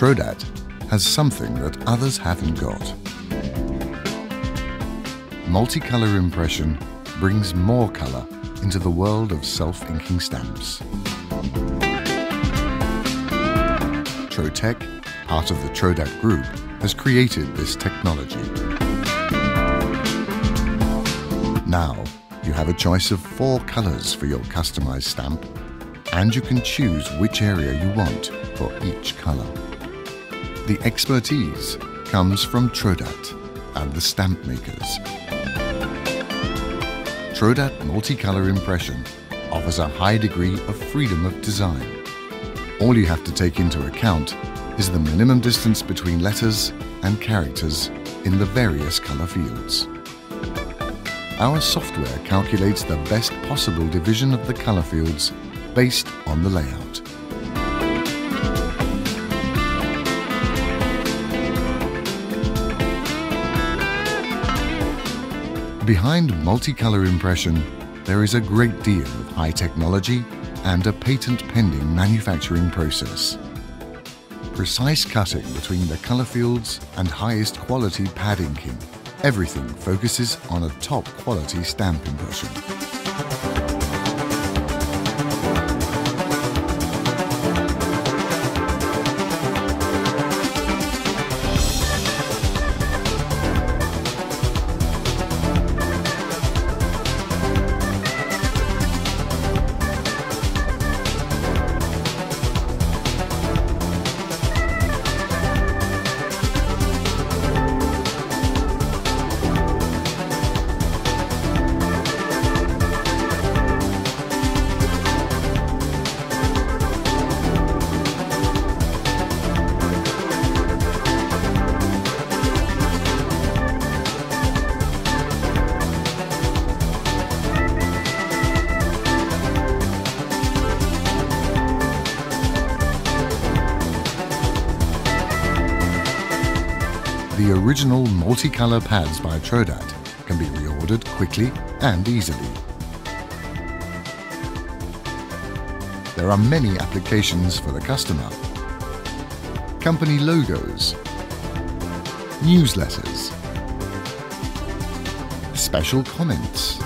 Trodat has something that others haven't got. Multicolor impression brings more color into the world of self-inking stamps. Trotec, part of the Trodat Group, has created this technology. Now, you have a choice of 4 colors for your customized stamp, and you can choose which area you want for each color. The expertise comes from Trodat and the stamp makers. Trodat multicolor impression offers a high degree of freedom of design. All you have to take into account is the minimum distance between letters and characters in the various color fields. Our software calculates the best possible division of the color fields based on the layout. Behind multicolor impression, there is a great deal of high technology and a patent-pending manufacturing process. Precise cutting between the color fields and highest quality pad inking. Everything focuses on a top quality stamp impression. The original multicolor pads by Trodat can be reordered quickly and easily. There are many applications for the customer. Company logos, newsletters, special comments,